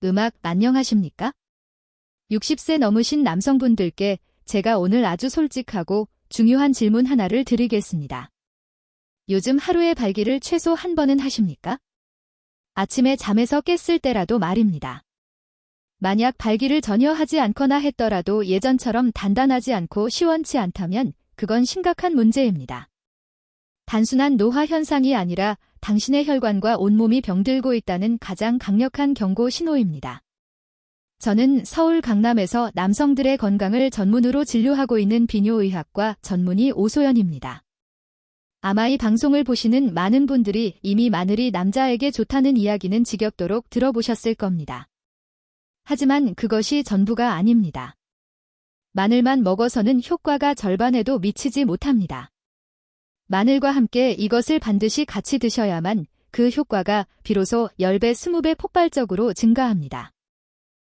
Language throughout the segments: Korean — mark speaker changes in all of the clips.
Speaker 1: 음악 안녕하십니까? 60세 넘으신 남성분들께 제가 오늘 아주 솔직하고 중요한 질문 하나를 드리겠습니다. 요즘 하루의 발기를 최소 한 번은 하십니까? 아침에 잠에서 깼을 때라도 말입니다. 만약 발기를 전혀 하지 않거나 했더라도 예전처럼 단단하지 않고 시원치 않다면 그건 심각한 문제입니다. 단순한 노화 현상이 아니라 당신의 혈관과 온몸이 병들고 있다는 가장 강력한 경고 신호입니다. 저는 서울 강남에서 남성들의 건강을 전문으로 진료하고 있는 비뇨의학과 전문의 오소연입니다. 아마 이 방송을 보시는 많은 분들이 이미 마늘이 남자에게 좋다는 이야기는 지겹도록 들어보셨을 겁니다. 하지만 그것이 전부가 아닙니다. 마늘만 먹어서는 효과가 절반에도 미치지 못합니다. 마늘과 함께 이것을 반드시 같이 드셔야만 그 효과가 비로소 10배, 20배 폭발적으로 증가합니다.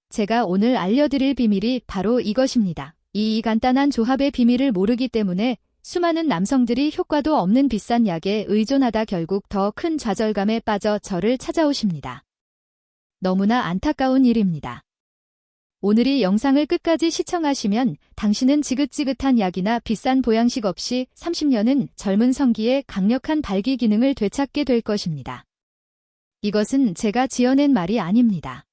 Speaker 1: 제가 오늘 알려드릴 비밀이 바로 이것입니다. 이 간단한 조합의 비밀을 모르기 때문에 수많은 남성들이 효과도 없는 비싼 약에 의존하다 결국 더 큰 좌절감에 빠져 저를 찾아오십니다. 너무나 안타까운 일입니다. 오늘 이 영상을 끝까지 시청하시면 당신은 지긋지긋한 약이나 비싼 보양식 없이 30년은 젊은 성기의 강력한 발기 기능을 되찾게 될 것입니다. 이것은 제가 지어낸 말이 아닙니다.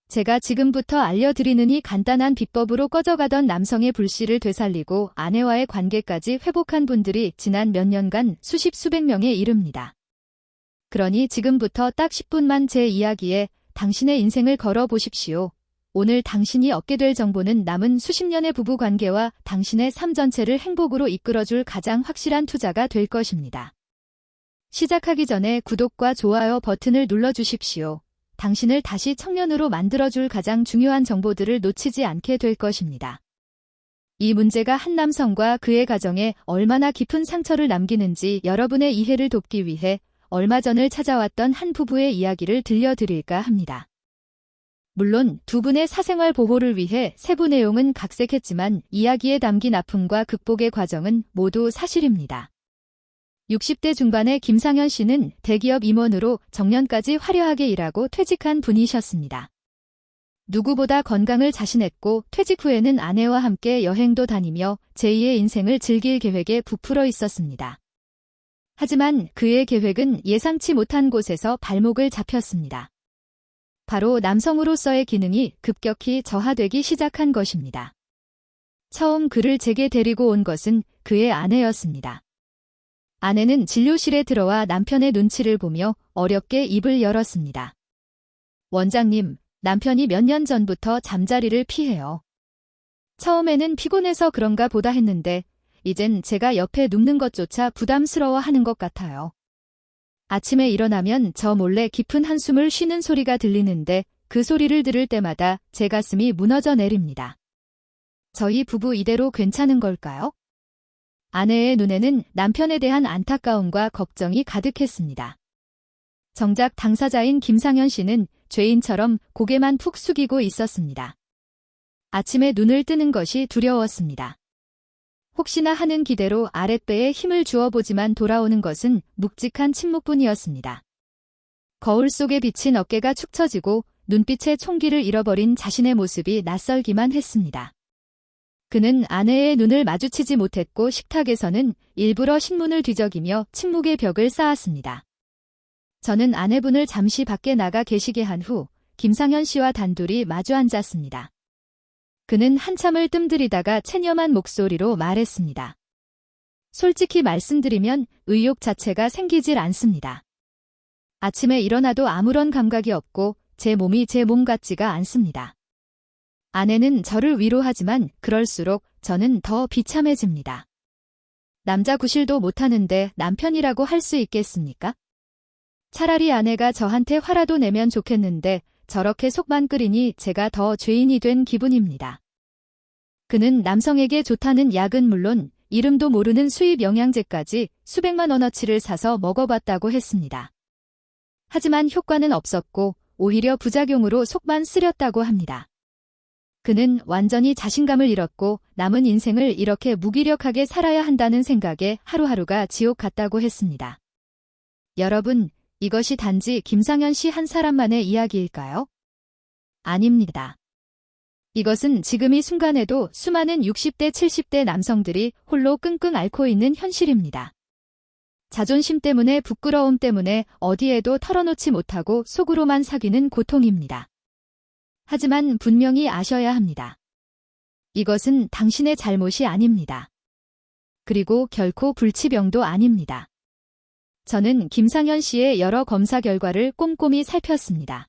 Speaker 1: 제가 지금부터 알려드리는 이 간단한 비법으로 꺼져가던 남성의 불씨를 되살리고 아내와의 관계까지 회복한 분들이 지난 몇 년간 수십 수백 명에 이릅니다. 그러니 지금부터 딱 10분만 제 이야기에 당신의 인생을 걸어 보십시오. 오늘 당신이 얻게 될 정보는 남은 수십 년의 부부관계와 당신의 삶 전체를 행복으로 이끌어줄 가장 확실한 투자가 될 것입니다. 시작하기 전에 구독과 좋아요 버튼을 눌러주십시오. 당신을 다시 청년으로 만들어줄 가장 중요한 정보들을 놓치지 않게 될 것입니다. 이 문제가 한 남성과 그의 가정에 얼마나 깊은 상처를 남기는지 여러분의 이해를 돕기 위해 얼마 전을 찾아왔던 한 부부의 이야기를 들려드릴까 합니다. 물론 두 분의 사생활 보호를 위해 세부 내용은 각색했지만 이야기에 담긴 아픔과 극복의 과정은 모두 사실입니다. 60대 중반의 김상현 씨는 대기업 임원으로 정년까지 화려하게 일하고 퇴직한 분이셨습니다. 누구보다 건강을 자신했고 퇴직 후에는 아내와 함께 여행도 다니며 제2의 인생을 즐길 계획에 부풀어 있었습니다. 하지만 그의 계획은 예상치 못한 곳에서 발목을 잡혔습니다. 바로 남성으로서의 기능이 급격히 저하되기 시작한 것입니다. 처음 그를 제게 데리고 온 것은 그의 아내였습니다. 아내는 진료실에 들어와 남편의 눈치를 보며 어렵게 입을 열었습니다. 원장님, 남편이 몇 년 전부터 잠자리를 피해요. 처음에는 피곤해서 그런가 보다 했는데 이젠 제가 옆에 눕는 것조차 부담스러워하는 것 같아요. 아침에 일어나면 저 몰래 깊은 한숨을 쉬는 소리가 들리는데 그 소리를 들을 때마다 제 가슴이 무너져 내립니다. 저희 부부 이대로 괜찮은 걸까요? 아내의 눈에는 남편에 대한 안타까움과 걱정이 가득했습니다. 정작 당사자인 김상현 씨는 죄인처럼 고개만 푹 숙이고 있었습니다. 아침에 눈을 뜨는 것이 두려웠습니다. 혹시나 하는 기대로 아랫배에 힘을 주어보지만 돌아오는 것은 묵직한 침묵뿐이었습니다. 거울 속에 비친 어깨가 축 처지고 눈빛에 총기를 잃어버린 자신의 모습이 낯설기만 했습니다. 그는 아내의 눈을 마주치지 못했고 식탁에서는 일부러 신문을 뒤적이며 침묵의 벽을 쌓았습니다. 저는 아내분을 잠시 밖에 나가 계시게 한 후 김상현 씨와 단둘이 마주 앉았습니다. 그는 한참을 뜸들이다가 체념한 목소리로 말했습니다. 솔직히 말씀드리면 의욕 자체가 생기질 않습니다. 아침에 일어나도 아무런 감각이 없고 제 몸이 제 몸 같지가 않습니다. 아내는 저를 위로하지만 그럴수록 저는 더 비참해집니다. 남자 구실도 못하는데 남편이라고 할 수 있겠습니까? 차라리 아내가 저한테 화라도 내면 좋겠는데 저렇게 속만 끓이니 제가 더 죄인이 된 기분입니다. 그는 남성에게 좋다는 약은 물론 이름도 모르는 수입 영양제까지 수백만 원어치를 사서 먹어봤다고 했습니다. 하지만 효과는 없었고 오히려 부작용으로 속만 쓰렸다고 합니다. 그는 완전히 자신감을 잃었고 남은 인생을 이렇게 무기력하게 살아야 한다는 생각에 하루하루가 지옥 같다고 했습니다. 여러분, 이것이 단지 김상현 씨 한 사람만의 이야기일까요? 아닙니다. 이것은 지금 이 순간에도 수많은 60대, 70대 남성들이 홀로 끙끙 앓고 있는 현실입니다. 자존심 때문에, 부끄러움 때문에 어디에도 털어놓지 못하고 속으로만 사귀는 고통입니다. 하지만 분명히 아셔야 합니다. 이것은 당신의 잘못이 아닙니다. 그리고 결코 불치병도 아닙니다. 저는 김상현 씨의 여러 검사 결과를 꼼꼼히 살폈습니다.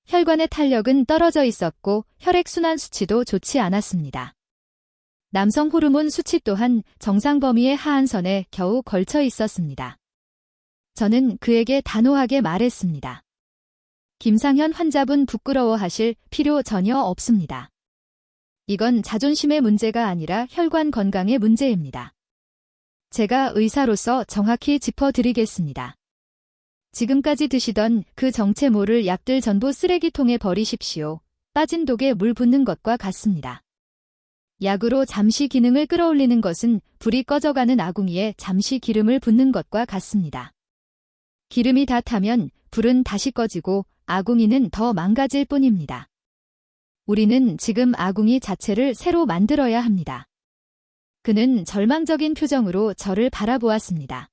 Speaker 1: 혈관의 탄력은 떨어져 있었고 혈액순환 수치도 좋지 않았습니다. 남성 호르몬 수치 또한 정상 범위의 하한선에 겨우 걸쳐 있었습니다. 저는 그에게 단호하게 말했습니다. 김상현 환자분 부끄러워하실 필요 전혀 없습니다. 이건 자존심의 문제가 아니라 혈관 건강의 문제입니다. 제가 의사로서 정확히 짚어드리겠습니다. 지금까지 드시던 그 정체 모를 약들 전부 쓰레기통에 버리십시오. 빠진 독에 물 붓는 것과 같습니다. 약으로 잠시 기능을 끌어올리는 것은 불이 꺼져가는 아궁이에 잠시 기름을 붓는 것과 같습니다. 기름이 다 타면 불은 다시 꺼지고 아궁이는 더 망가질 뿐입니다. 우리는 지금 아궁이 자체를 새로 만들어야 합니다. 그는 절망적인 표정으로 저를 바라보았습니다.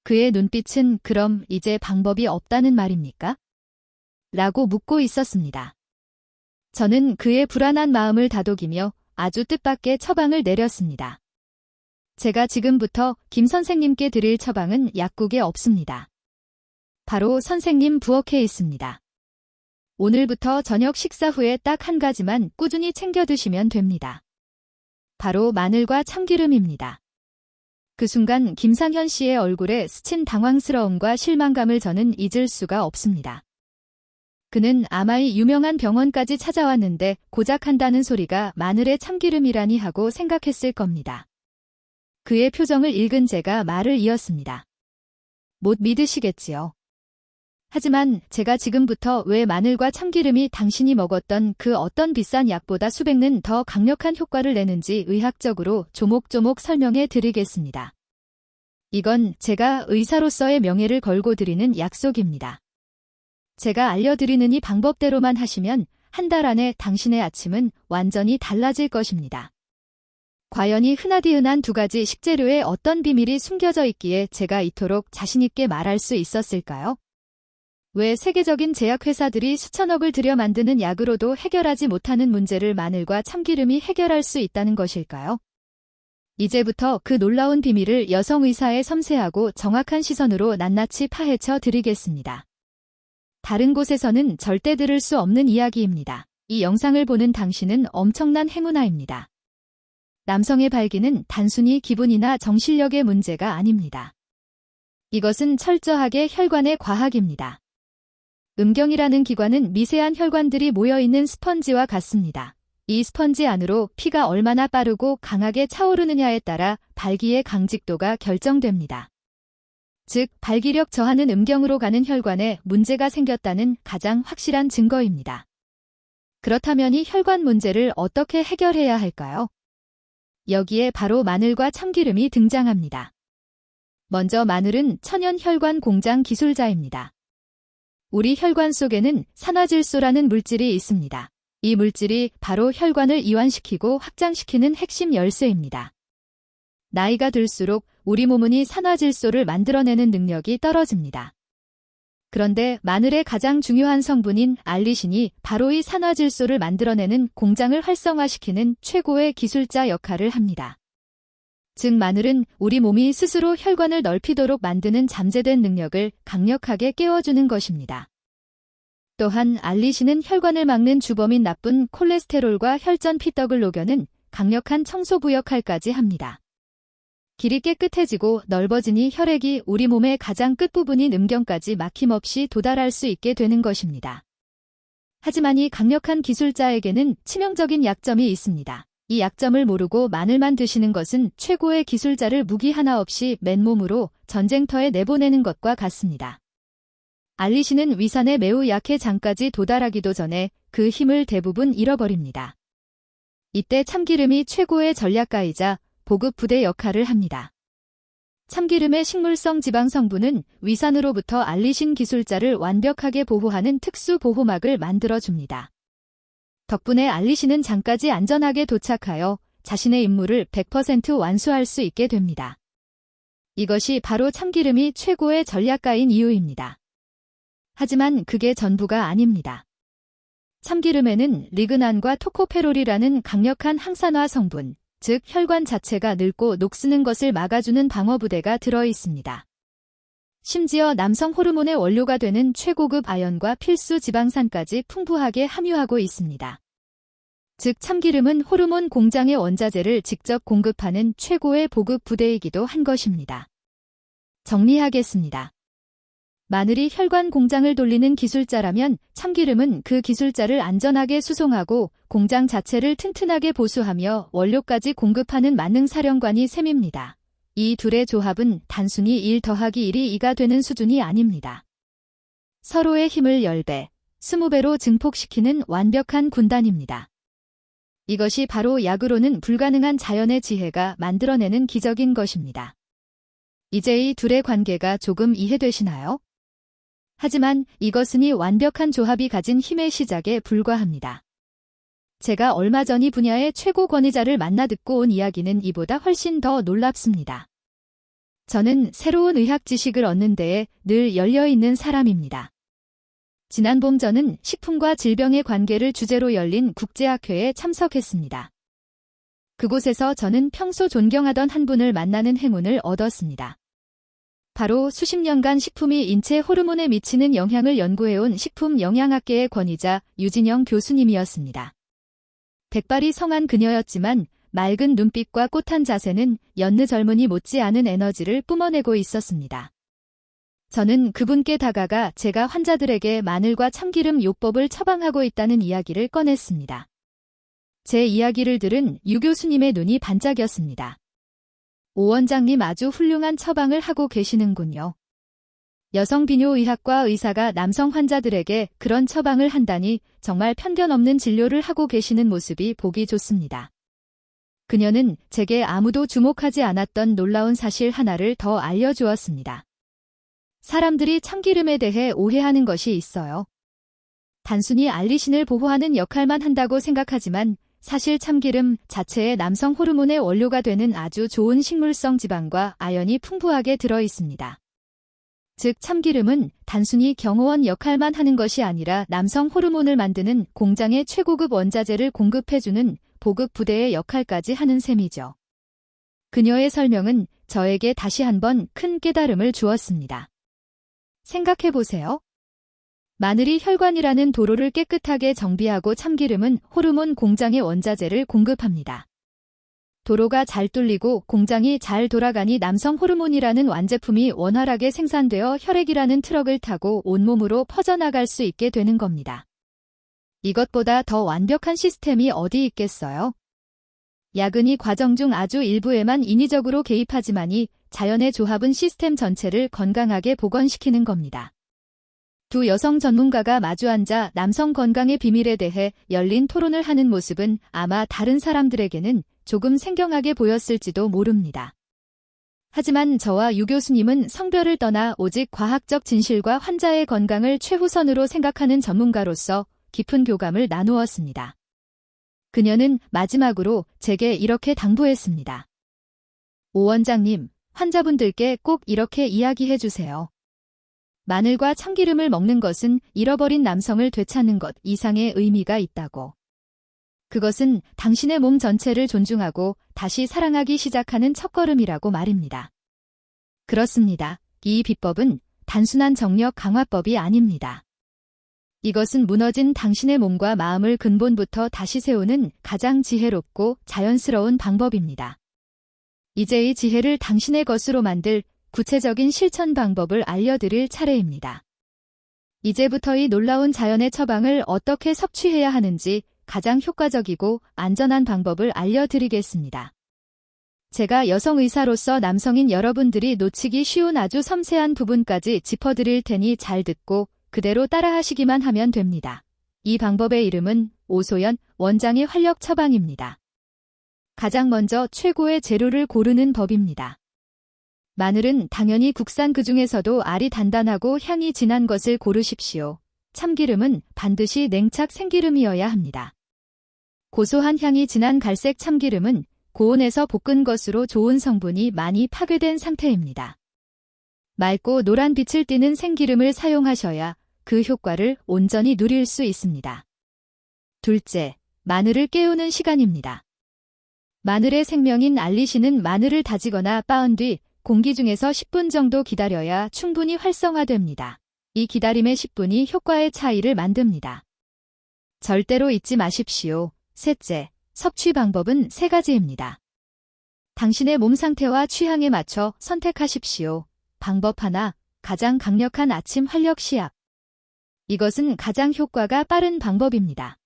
Speaker 1: 그의 눈빛은 그럼 이제 방법이 없다는 말입니까? 라고 묻고 있었습니다. 저는 그의 불안한 마음을 다독이며 아주 뜻밖의 처방을 내렸습니다. 제가 지금부터 김 선생님께 드릴 처방은 약국에 없습니다. 바로 선생님 부엌에 있습니다. 오늘부터 저녁 식사 후에 딱 한 가지만 꾸준히 챙겨 드시면 됩니다. 바로 마늘과 참기름입니다. 그 순간 김상현 씨의 얼굴에 스친 당황스러움과 실망감을 저는 잊을 수가 없습니다. 그는 아마 이 유명한 병원까지 찾아왔는데 고작 한다는 소리가 마늘의 참기름이라니 하고 생각했을 겁니다. 그의 표정을 읽은 제가 말을 이었습니다. 못 믿으시겠지요. 하지만 제가 지금부터 왜 마늘과 참기름이 당신이 먹었던 그 어떤 비싼 약보다 수백는 더 강력한 효과를 내는지 의학적으로 조목조목 설명해 드리겠습니다. 이건 제가 의사로서의 명예를 걸고 드리는 약속입니다. 제가 알려드리는 이 방법대로만 하시면 한 달 안에 당신의 아침은 완전히 달라질 것입니다. 과연 이 흔하디 흔한 두 가지 식재료에 어떤 비밀이 숨겨져 있기에 제가 이토록 자신있게 말할 수 있었을까요? 왜 세계적인 제약회사들이 수천억을 들여 만드는 약으로도 해결하지 못하는 문제를 마늘과 참기름이 해결할 수 있다는 것일까요? 이제부터 그 놀라운 비밀을 여성 의사의 섬세하고 정확한 시선으로 낱낱이 파헤쳐 드리겠습니다. 다른 곳에서는 절대 들을 수 없는 이야기입니다. 이 영상을 보는 당신은 엄청난 행운아입니다. 남성의 발기는 단순히 기분이나 정신력의 문제가 아닙니다. 이것은 철저하게 혈관의 과학입니다. 음경이라는 기관은 미세한 혈관들이 모여있는 스펀지와 같습니다. 이 스펀지 안으로 피가 얼마나 빠르고 강하게 차오르느냐에 따라 발기의 강직도가 결정됩니다. 즉, 발기력 저하는 음경으로 가는 혈관에 문제가 생겼다는 가장 확실한 증거입니다. 그렇다면 이 혈관 문제를 어떻게 해결해야 할까요? 여기에 바로 마늘과 참기름이 등장합니다. 먼저 마늘은 천연 혈관 공장 기술자입니다. 우리 혈관 속에는 산화질소라는 물질이 있습니다. 이 물질이 바로 혈관을 이완시키고 확장시키는 핵심 열쇠입니다. 나이가 들수록 우리 몸은 이 산화질소를 만들어내는 능력이 떨어집니다. 그런데 마늘의 가장 중요한 성분인 알리신이 바로 이 산화질소를 만들어내는 공장을 활성화시키는 최고의 기술자 역할을 합니다. 즉 마늘은 우리 몸이 스스로 혈관을 넓히도록 만드는 잠재된 능력을 강력하게 깨워주는 것입니다. 또한 알리신은 혈관을 막는 주범인 나쁜 콜레스테롤과 혈전 피떡을 녹여는 강력한 청소부 역할까지 합니다. 길이 깨끗해지고 넓어지니 혈액이 우리 몸의 가장 끝부분인 음경까지 막힘없이 도달할 수 있게 되는 것입니다. 하지만 이 강력한 기술자에게는 치명적인 약점이 있습니다. 이 약점을 모르고 마늘만 드시는 것은 최고의 기술자를 무기 하나 없이 맨몸으로 전쟁터에 내보내는 것과 같습니다. 알리신은 위산에 매우 약해 장까지 도달하기도 전에 그 힘을 대부분 잃어버립니다. 이때 참기름이 최고의 전략가이자 보급 부대 역할을 합니다. 참기름의 식물성 지방 성분은 위산으로부터 알리신 기술자를 완벽하게 보호하는 특수 보호막을 만들어줍니다. 덕분에 알리신은 장까지 안전하게 도착하여 자신의 임무를 100% 완수할 수 있게 됩니다. 이것이 바로 참기름이 최고의 전략가인 이유입니다. 하지만 그게 전부가 아닙니다. 참기름에는 리그난과 토코페롤이라는 강력한 항산화 성분, 즉 혈관 자체가 늙고 녹쓰는 것을 막아주는 방어부대가 들어있습니다. 심지어 남성 호르몬의 원료가 되는 최고급 아연과 필수 지방산까지 풍부하게 함유하고 있습니다. 즉 참기름은 호르몬 공장의 원자재를 직접 공급하는 최고의 보급 부대이기도 한 것입니다. 정리하겠습니다. 마늘이 혈관 공장을 돌리는 기술자라면 참기름은 그 기술자를 안전하게 수송하고 공장 자체를 튼튼하게 보수하며 원료까지 공급하는 만능사령관이 셈입니다. 이 둘의 조합은 단순히 1 더하기 1이 2가 되는 수준이 아닙니다. 서로의 힘을 10배, 20배로 증폭시키는 완벽한 군단입니다. 이것이 바로 약으로는 불가능한 자연의 지혜가 만들어내는 기적인 것입니다. 이제 이 둘의 관계가 조금 이해되시나요? 하지만 이것은 이 완벽한 조합이 가진 힘의 시작에 불과합니다. 제가 얼마 전 이 분야의 최고 권위자를 만나 듣고 온 이야기는 이보다 훨씬 더 놀랍습니다. 저는 새로운 의학 지식을 얻는 데에 늘 열려있는 사람입니다. 지난 봄 저는 식품과 질병의 관계를 주제로 열린 국제학회에 참석했습니다. 그곳에서 저는 평소 존경하던 한 분을 만나는 행운을 얻었습니다. 바로 수십 년간 식품이 인체 호르몬에 미치는 영향을 연구해온 식품영양학계의 권위자 유진영 교수님이었습니다. 백발이 성한 그녀였지만 맑은 눈빛과 꼿한 자세는 연느 젊은이 못지않은 에너지를 뿜어내고 있었습니다. 저는 그분께 다가가 제가 환자들에게 마늘과 참기름 요법을 처방하고 있다는 이야기를 꺼냈습니다. 제 이야기를 들은 유 교수님의 눈이 반짝였습니다. 오 원장님 아주 훌륭한 처방을 하고 계시는군요. 여성 비뇨의학과 의사가 남성 환자들에게 그런 처방을 한다니 정말 편견 없는 진료를 하고 계시는 모습이 보기 좋습니다. 그녀는 제게 아무도 주목하지 않았던 놀라운 사실 하나를 더 알려주었습니다. 사람들이 참기름에 대해 오해하는 것이 있어요. 단순히 알리신을 보호하는 역할만 한다고 생각하지만 사실 참기름 자체에 남성 호르몬의 원료가 되는 아주 좋은 식물성 지방과 아연이 풍부하게 들어 있습니다. 즉 참기름은 단순히 경호원 역할만 하는 것이 아니라 남성 호르몬을 만드는 공장의 최고급 원자재를 공급해주는 보급 부대의 역할까지 하는 셈이죠. 그녀의 설명은 저에게 다시 한번 큰 깨달음을 주었습니다. 생각해보세요. 마늘이 혈관이라는 도로를 깨끗하게 정비하고 참기름은 호르몬 공장의 원자재를 공급합니다. 도로가 잘 뚫리고 공장이 잘 돌아가니 남성 호르몬이라는 완제품이 원활하게 생산되어 혈액이라는 트럭을 타고 온몸으로 퍼져나갈 수 있게 되는 겁니다. 이것보다 더 완벽한 시스템이 어디 있겠어요? 약은 이 과정 중 아주 일부에만 인위적으로 개입하지만이 자연의 조합은 시스템 전체를 건강하게 복원시키는 겁니다. 두 여성 전문가가 마주 앉아 남성 건강의 비밀에 대해 열린 토론을 하는 모습은 아마 다른 사람들에게는 조금 생경하게 보였을지도 모릅니다. 하지만 저와 유 교수님은 성별을 떠나 오직 과학적 진실과 환자의 건강을 최우선으로 생각하는 전문가로서 깊은 교감을 나누었습니다. 그녀는 마지막으로 제게 이렇게 당부했습니다. 오 원장님, 환자분들께 꼭 이렇게 이야기해 주세요. 마늘과 참기름을 먹는 것은 잃어버린 남성을 되찾는 것 이상의 의미가 있다고. 그것은 당신의 몸 전체를 존중하고 다시 사랑하기 시작하는 첫걸음이라고 말입니다. 그렇습니다. 이 비법은 단순한 정력 강화법이 아닙니다. 이것은 무너진 당신의 몸과 마음을 근본부터 다시 세우는 가장 지혜롭고 자연스러운 방법입니다. 이제 이 지혜를 당신의 것으로 만들 구체적인 실천 방법을 알려드릴 차례입니다. 이제부터 이 놀라운 자연의 처방을 어떻게 섭취해야 하는지 가장 효과적이고 안전한 방법을 알려드리겠습니다. 제가 여성 의사로서 남성인 여러분들이 놓치기 쉬운 아주 섬세한 부분까지 짚어드릴 테니 잘 듣고 그대로 따라하시기만 하면 됩니다. 이 방법의 이름은 오소연 원장의 활력 처방입니다. 가장 먼저 최고의 재료를 고르는 법입니다. 마늘은 당연히 국산 그 중에서도 알이 단단하고 향이 진한 것을 고르십시오. 참기름은 반드시 냉착 생기름이어야 합니다. 고소한 향이 진한 갈색 참기름은 고온에서 볶은 것으로 좋은 성분이 많이 파괴된 상태입니다. 맑고 노란 빛을 띠는 생기름을 사용하셔야 그 효과를 온전히 누릴 수 있습니다. 둘째, 마늘을 깨우는 시간입니다. 마늘의 생명인 알리신은 마늘을 다지거나 빻은 뒤 공기 중에서 10분 정도 기다려야 충분히 활성화됩니다. 이 기다림의 10분이 효과의 차이를 만듭니다. 절대로 잊지 마십시오. 셋째, 섭취 방법은 3가지입니다. 당신의 몸 상태와 취향에 맞춰 선택하십시오. 방법 하나, 가장 강력한 아침 활력 시합. 이것은 가장 효과가 빠른 방법입니다.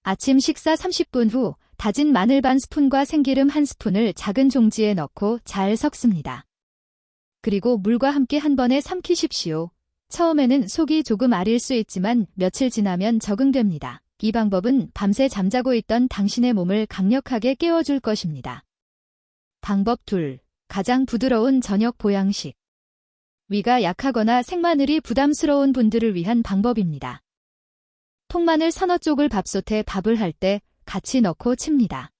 Speaker 1: 아침 식사 30분 후 다진 마늘 반 스푼과 생기름 1스푼을 작은 종지에 넣고 잘 섞습니다. 그리고 물과 함께 한 번에 삼키십시오. 처음에는 속이 조금 아릴 수 있지만 며칠 지나면 적응됩니다. 이 방법은 밤새 잠자고 있던 당신의 몸을 강력하게 깨워줄 것입니다. 방법 2. 가장 부드러운 저녁 보양식. 위가 약하거나 생마늘이 부담스러운 분들을 위한 방법입니다. 통마늘 서너 쪽을 밥솥에 밥을 할 때 같이 넣고 칩니다.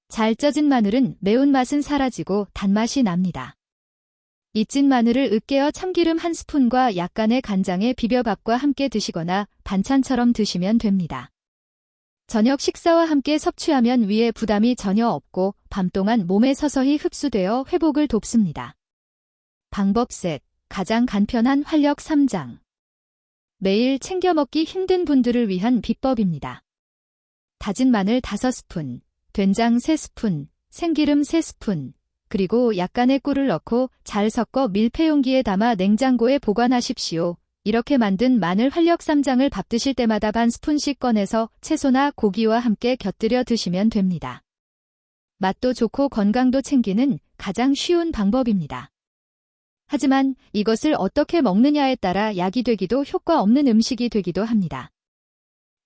Speaker 1: 잘 쪄진 마늘은 매운맛은 사라지고 단맛이 납니다. 이 찐 마늘을 으깨어 참기름 1스푼과 약간의 간장에 비벼 밥과 함께 드시거나 반찬처럼 드시면 됩니다. 저녁 식사와 함께 섭취하면 위에 부담이 전혀 없고 밤 동안 몸에 서서히 흡수되어 회복을 돕습니다. 방법 셋. 가장 간편한 활력 3장. 매일 챙겨 먹기 힘든 분들을 위한 비법입니다. 다진 마늘 5스푼, 된장 3스푼, 생기름 3스푼, 그리고 약간의 꿀을 넣고 잘 섞어 밀폐용기에 담아 냉장고에 보관하십시오. 이렇게 만든 마늘 활력 3장을 밥 드실 때마다 반 스푼씩 꺼내서 채소나 고기와 함께 곁들여 드시면 됩니다. 맛도 좋고 건강도 챙기는 가장 쉬운 방법입니다. 하지만 이것을 어떻게 먹느냐에 따라 약이 되기도 효과 없는 음식이 되기도 합니다.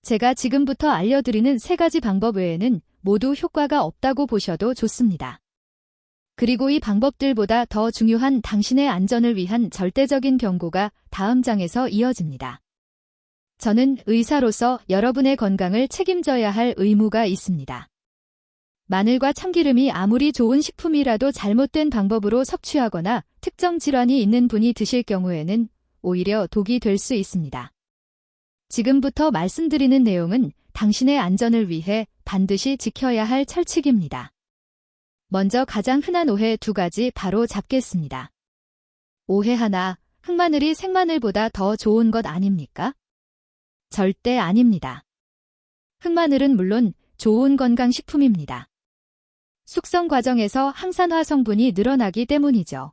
Speaker 1: 제가 지금부터 알려드리는 3가지 방법 외에는 모두 효과가 없다고 보셔도 좋습니다. 그리고 이 방법들보다 더 중요한 당신의 안전을 위한 절대적인 경고가 다음 장에서 이어집니다. 저는 의사로서 여러분의 건강을 책임져야 할 의무가 있습니다. 마늘과 참기름이 아무리 좋은 식품이라도 잘못된 방법으로 섭취하거나 특정 질환이 있는 분이 드실 경우에는 오히려 독이 될 수 있습니다. 지금부터 말씀드리는 내용은 당신의 안전을 위해 반드시 지켜야 할 철칙입니다. 먼저 가장 흔한 오해 2가지 바로 잡겠습니다. 오해 하나, 흑마늘이 생마늘보다 더 좋은 것 아닙니까? 절대 아닙니다. 흑마늘은 물론 좋은 건강식품입니다. 숙성 과정에서 항산화 성분이 늘어나기 때문이죠.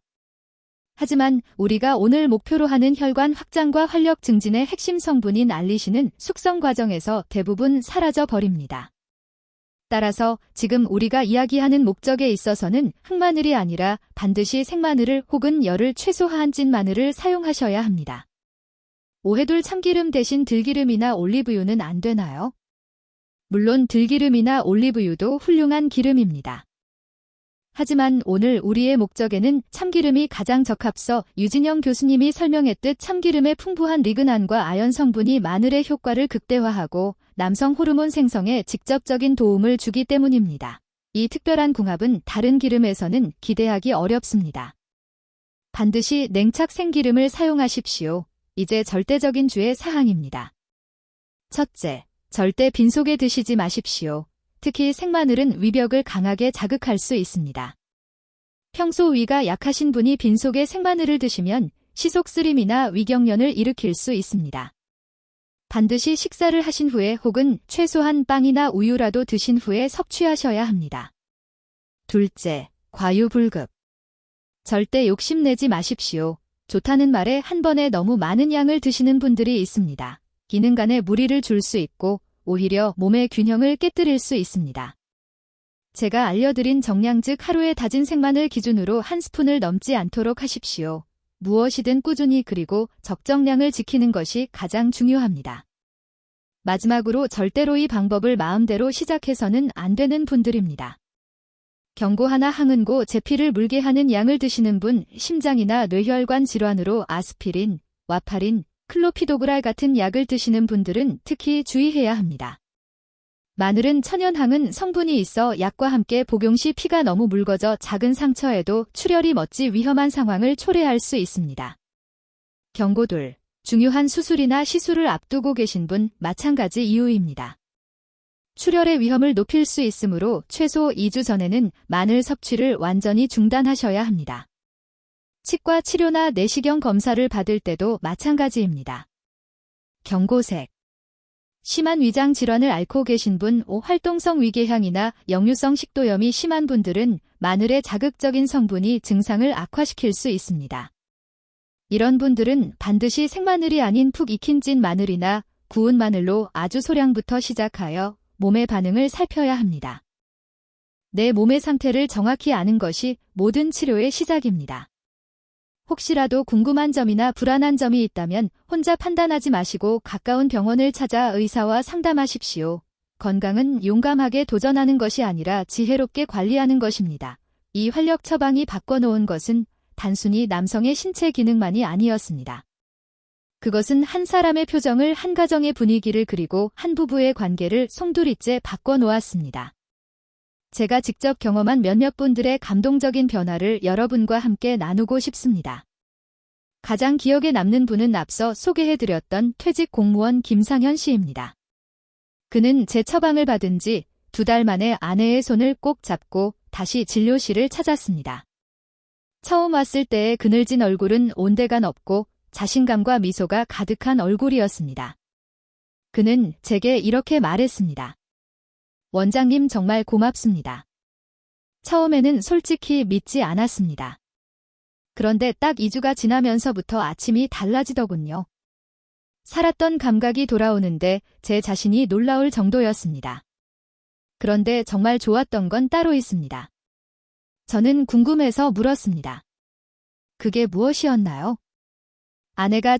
Speaker 1: 하지만 우리가 오늘 목표로 하는 혈관 확장과 활력 증진의 핵심 성분인 알리신은 숙성 과정에서 대부분 사라져 버립니다. 따라서 지금 우리가 이야기하는 목적에 있어서는 흑마늘이 아니라 반드시 생마늘을 혹은 열을 최소화한 찐 마늘을 사용하셔야 합니다. 오해둘 참기름 대신 들기름이나 올리브유는 안 되나요? 물론 들기름이나 올리브유도 훌륭한 기름입니다. 하지만 오늘 우리의 목적에는 참기름이 가장 적합서 유진영 교수님이 설명했듯 참기름의 풍부한 리그난과 아연 성분이 마늘의 효과를 극대화하고 남성 호르몬 생성에 직접적인 도움을 주기 때문입니다. 이 특별한 궁합은 다른 기름에서는 기대하기 어렵습니다. 반드시 냉착 생기름을 사용하십시오. 이제 절대적인 주의 사항입니다. 첫째, 절대 빈속에 드시지 마십시오. 특히 생마늘은 위벽을 강하게 자극할 수 있습니다. 평소 위가 약하신 분이 빈속에 생마늘을 드시면 시속쓰림이나 위경련을 일으킬 수 있습니다. 반드시 식사를 하신 후에 혹은 최소한 빵이나 우유라도 드신 후에 섭취하셔야 합니다. 둘째, 과유불급. 절대 욕심내지 마십시오. 좋다는 말에 한 번에 너무 많은 양을 드시는 분들이 있습니다. 기능 간에 무리를 줄 수 있고 오히려 몸의 균형을 깨뜨릴 수 있습니다. 제가 알려드린 정량 즉 하루에 다진 생마늘 기준으로 1스푼을 넘지 않도록 하십시오. 무엇이든 꾸준히 그리고 적정량을 지키는 것이 가장 중요합니다. 마지막으로 절대로 이 방법을 마음대로 시작해서는 안 되는 분들입니다. 경고 하나 항은고 제 피를 물게 하는 양을 드시는 분, 심장이나 뇌혈관 질환으로 아스피린, 와파린, 클로피도그랄 같은 약을 드시는 분들은 특히 주의해야 합니다. 마늘은 천연항은 성분이 있어 약과 함께 복용 시 피가 너무 묽어져 작은 상처에도 출혈이 멋지 위험한 상황을 초래할 수 있습니다. 경고 둘. 중요한 수술이나 시술을 앞두고 계신 분, 마찬가지 이유입니다. 출혈의 위험을 높일 수 있으므로 최소 2주 전에는 마늘 섭취를 완전히 중단하셔야 합니다. 치과 치료나 내시경 검사를 받을 때도 마찬가지입니다. 경고색. 심한 위장 질환을 앓고 계신 분, 활동성 위궤양이나 역류성 식도염이 심한 분들은 마늘의 자극적인 성분이 증상을 악화시킬 수 있습니다. 이런 분들은 반드시 생마늘이 아닌 푹 익힌 찐 마늘이나 구운 마늘로 아주 소량부터 시작하여 몸의 반응을 살펴야 합니다. 내 몸의 상태를 정확히 아는 것이 모든 치료의 시작입니다. 혹시라도 궁금한 점이나 불안한 점이 있다면 혼자 판단하지 마시고 가까운 병원을 찾아 의사와 상담하십시오. 건강은 용감하게 도전하는 것이 아니라 지혜롭게 관리하는 것입니다. 이 활력 처방이 바꿔놓은 것은 단순히 남성의 신체 기능만이 아니었습니다. 그것은 한 사람의 표정을, 한 가정의 분위기를, 그리고 한 부부의 관계를 송두리째 바꿔놓았습니다. 제가 직접 경험한 몇몇 분들의 감동적인 변화를 여러분과 함께 나누고 싶습니다. 가장 기억에 남는 분은 앞서 소개해드렸던 퇴직 공무원 김상현 씨입니다. 그는 제 처방을 받은 지 2달 만에 아내의 손을 꼭 잡고 다시 진료실을 찾았습니다. 처음 왔을 때의 그늘진 얼굴은 온데간 없고 자신감과 미소가 가득한 얼굴이었습니다. 그는 제게 이렇게 말했습니다. 원장님 정말 고맙습니다. 처음에는 솔직히 믿지 않았습니다. 그런데 딱 2주가 지나면서부터 아침이 달라지더군요. 살았던 감각이 돌아오는데 제 자신이 놀라울 정도였습니다. 그런데 정말 좋았던 건 따로 있습니다. 저는 궁금해서 물었습니다. 그게 무엇이었나요?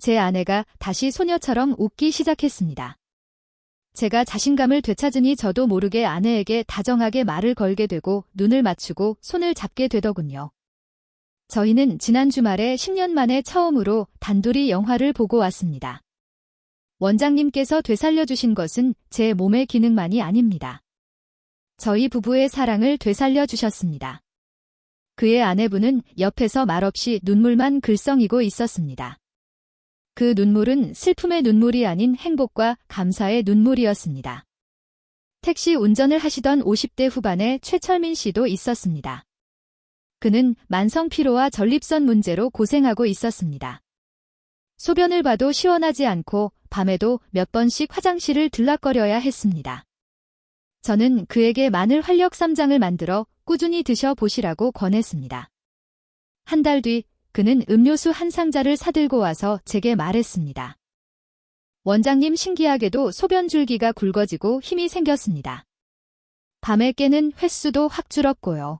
Speaker 1: 제 아내가 다시 소녀처럼 웃기 시작했습니다. 제가 자신감을 되찾으니 저도 모르게 아내에게 다정하게 말을 걸게 되고 눈을 맞추고 손을 잡게 되더군요. 저희는 지난 주말에 10년 만에 처음으로 단둘이 영화를 보고 왔습니다. 원장님께서 되살려주신 것은 제 몸의 기능만이 아닙니다. 저희 부부의 사랑을 되살려주셨습니다. 그의 아내분은 옆에서 말없이 눈물만 글썽이고 있었습니다. 그 눈물은 슬픔의 눈물이 아닌 행복과 감사의 눈물이었습니다. 택시 운전을 하시던 50대 후반의 최철민 씨도 있었습니다. 그는 만성 피로와 전립선 문제로 고생하고 있었습니다. 소변을 봐도 시원하지 않고 밤에도 몇 번씩 화장실을 들락거려야 했습니다. 저는 그에게 마늘 활력 쌈장을 만들어 꾸준히 드셔보시라고 권했습니다. 한 달 뒤 그는 음료수 한 상자를 사들고 와서 제게 말했습니다. 원장님, 신기하게도 소변 줄기가 굵어지고 힘이 생겼습니다. 밤에 깨는 횟수도 확 줄었고요.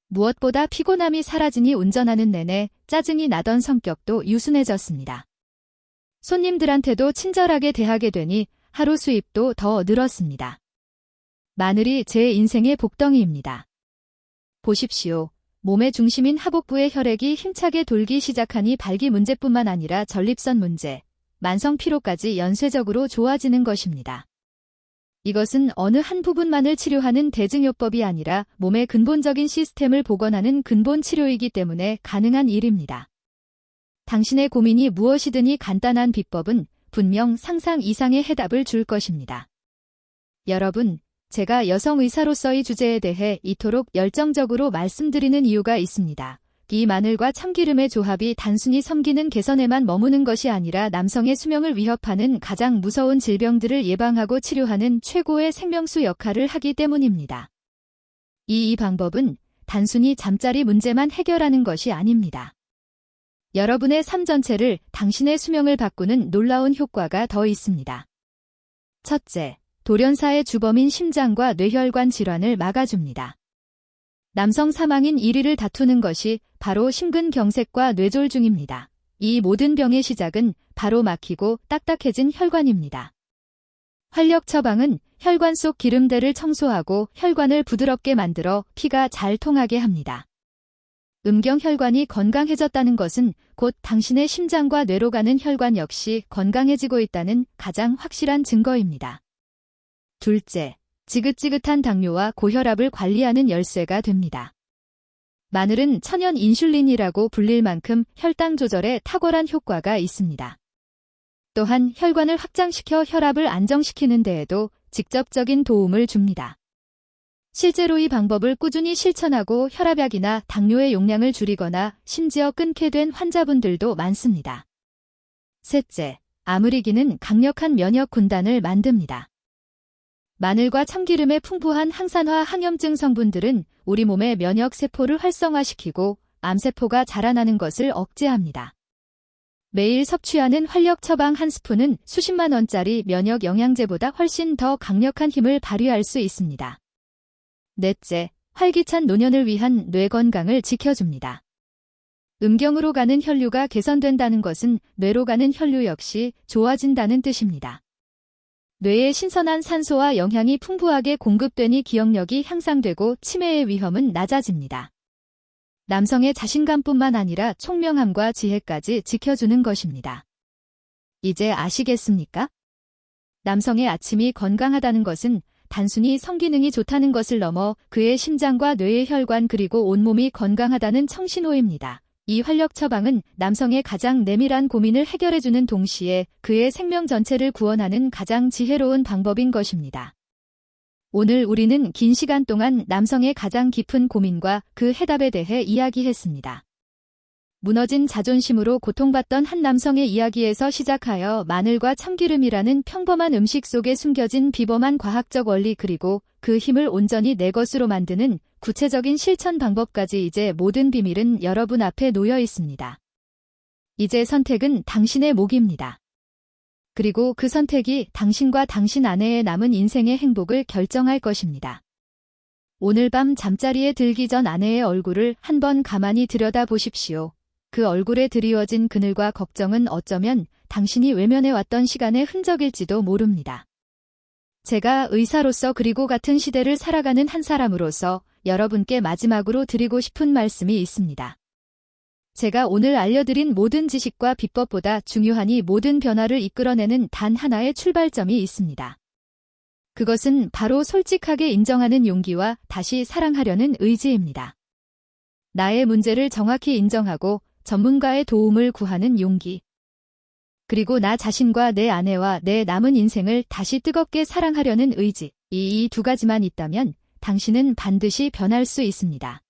Speaker 1: 무엇보다 피곤함이 사라지니 운전하는 내내 짜증이 나던 성격도 유순해졌습니다. 손님들한테도 친절하게 대하게 되니 하루 수입도 더 늘었습니다. 마늘이 제 인생의 복덩이입니다. 보십시오. 몸의 중심인 하복부의 혈액이 힘차게 돌기 시작하니 발기 문제뿐만 아니라 전립선 문제, 만성 피로까지 연쇄적으로 좋아지는 것입니다. 이것은 어느 한 부분만을 치료하는 대증요법이 아니라 몸의 근본적인 시스템을 복원하는 근본 치료이기 때문에 가능한 일입니다. 당신의 고민이 무엇이든 이 간단한 비법은 분명 상상 이상의 해답을 줄 것입니다. 여러분, 제가 여성 의사로서의 주제에 대해 이토록 열정적으로 말씀드리는 이유가 있습니다. 이 마늘과 참기름의 조합이 단순히 섬기는 개선에만 머무는 것이 아니라 남성의 수명을 위협하는 가장 무서운 질병들을 예방하고 치료하는 최고의 생명수 역할을 하기 때문입니다. 이 방법은 단순히 잠자리 문제만 해결하는 것이 아닙니다. 여러분의 삶 전체를, 당신의 수명을 바꾸는 놀라운 효과가 더 있습니다. 첫째, 돌연사의 주범인 심장과 뇌혈관 질환을 막아줍니다. 남성 사망인 1위를 다투는 것이 바로 심근경색과 뇌졸중입니다. 이 모든 병의 시작은 바로 막히고 딱딱해진 혈관입니다. 활력 처방은 혈관 속 기름대를 청소하고 혈관을 부드럽게 만들어 피가 잘 통하게 합니다. 음경혈관이 건강해졌다는 것은 곧 당신의 심장과 뇌로 가는 혈관 역시 건강해지고 있다는 가장 확실한 증거입니다. 둘째, 지긋지긋한 당뇨와 고혈압을 관리하는 열쇠가 됩니다. 마늘은 천연 인슐린이라고 불릴 만큼 혈당 조절에 탁월한 효과가 있습니다. 또한 혈관을 확장시켜 혈압을 안정시키는 데에도 직접적인 도움을 줍니다. 실제로 이 방법을 꾸준히 실천하고 혈압약이나 당뇨의 용량을 줄이거나 심지어 끊게 된 환자분들도 많습니다. 셋째, 아무리기는 강력한 면역 군단을 만듭니다. 마늘과 참기름의 풍부한 항산화 항염증 성분들은 우리 몸의 면역 세포를 활성화시키고 암세포가 자라나는 것을 억제합니다. 매일 섭취하는 활력 처방 한 스푼은 수십만 원짜리 면역 영양제보다 훨씬 더 강력한 힘을 발휘할 수 있습니다. 넷째, 활기찬 노년을 위한 뇌 건강을 지켜줍니다. 음경으로 가는 혈류가 개선된다는 것은 뇌로 가는 혈류 역시 좋아진다는 뜻입니다. 뇌에 신선한 산소와 영양이 풍부하게 공급되니 기억력이 향상되고 치매의 위험은 낮아집니다. 남성의 자신감뿐만 아니라 총명함과 지혜까지 지켜주는 것입니다. 이제 아시겠습니까? 남성의 아침이 건강하다는 것은 단순히 성기능이 좋다는 것을 넘어 그의 심장과 뇌의 혈관 그리고 온몸이 건강하다는 청신호입니다. 이 활력 처방은 남성의 가장 내밀한 고민을 해결해주는 동시에 그의 생명 전체를 구원하는 가장 지혜로운 방법인 것입니다. 오늘 우리는 긴 시간 동안 남성의 가장 깊은 고민과 그 해답에 대해 이야기했습니다. 무너진 자존심으로 고통받던 한 남성의 이야기에서 시작하여 마늘과 참기름이라는 평범한 음식 속에 숨겨진 비범한 과학적 원리 그리고 그 힘을 온전히 내 것으로 만드는 구체적인 실천 방법까지 이제 모든 비밀은 여러분 앞에 놓여 있습니다. 이제 선택은 당신의 몫입니다. 그리고 그 선택이 당신과 당신 아내의 남은 인생의 행복을 결정할 것입니다. 오늘 밤 잠자리에 들기 전 아내의 얼굴을 한번 가만히 들여다보십시오. 그 얼굴에 드리워진 그늘과 걱정은 어쩌면 당신이 외면해왔던 시간의 흔적일지도 모릅니다. 제가 의사로서 그리고 같은 시대를 살아가는 한 사람으로서 여러분께 마지막으로 드리고 싶은 말씀이 있습니다. 제가 오늘 알려드린 모든 지식과 비법보다 중요하니 모든 변화를 이끌어내는 단 하나의 출발점이 있습니다. 그것은 바로 솔직하게 인정하는 용기와 다시 사랑하려는 의지입니다. 나의 문제를 정확히 인정하고 전문가의 도움을 구하는 용기. 그리고 나 자신과 내 아내와 내 남은 인생을 다시 뜨겁게 사랑하려는 의지. 이 두 가지만 있다면 당신은 반드시 변할 수 있습니다.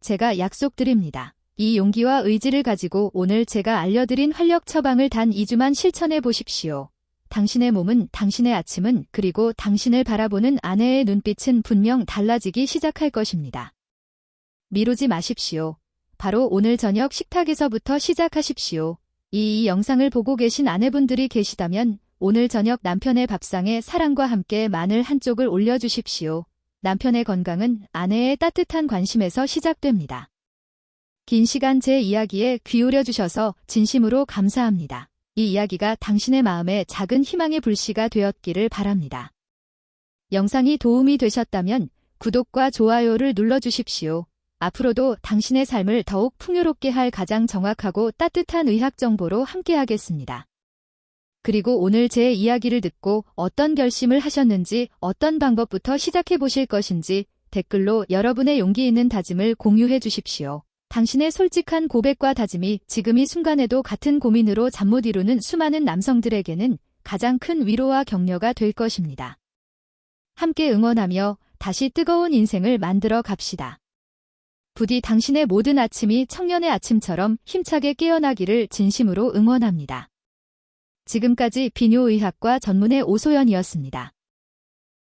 Speaker 1: 제가 약속드립니다. 이 용기와 의지를 가지고 오늘 제가 알려드린 활력 처방을 단 2주만 실천해 보십시오. 당신의 몸은, 당신의 아침은, 그리고 당신을 바라보는 아내의 눈빛은 분명 달라지기 시작할 것입니다. 미루지 마십시오. 바로 오늘 저녁 식탁에서부터 시작하십시오. 이 영상을 보고 계신 아내분들이 계시다면 오늘 저녁 남편의 밥상에 사랑과 함께 마늘 한 쪽을 올려주십시오. 남편의 건강은 아내의 따뜻한 관심에서 시작됩니다. 긴 시간 제 이야기에 귀 기울여주셔서 진심으로 감사합니다. 이 이야기가 당신의 마음에 작은 희망의 불씨가 되었기를 바랍니다. 영상이 도움이 되셨다면 구독과 좋아요를 눌러주십시오. 앞으로도 당신의 삶을 더욱 풍요롭게 할 가장 정확하고 따뜻한 의학 정보로 함께하겠습니다. 그리고 오늘 제 이야기를 듣고 어떤 결심을 하셨는지, 어떤 방법부터 시작해 보실 것인지 댓글로 여러분의 용기 있는 다짐을 공유해 주십시오. 당신의 솔직한 고백과 다짐이 지금 이 순간에도 같은 고민으로 잠 못 이루는 수많은 남성들에게는 가장 큰 위로와 격려가 될 것입니다. 함께 응원하며 다시 뜨거운 인생을 만들어 갑시다. 부디 당신의 모든 아침이 청년의 아침처럼 힘차게 깨어나기를 진심으로 응원합니다. 지금까지 비뇨의학과 전문의 오소연이었습니다.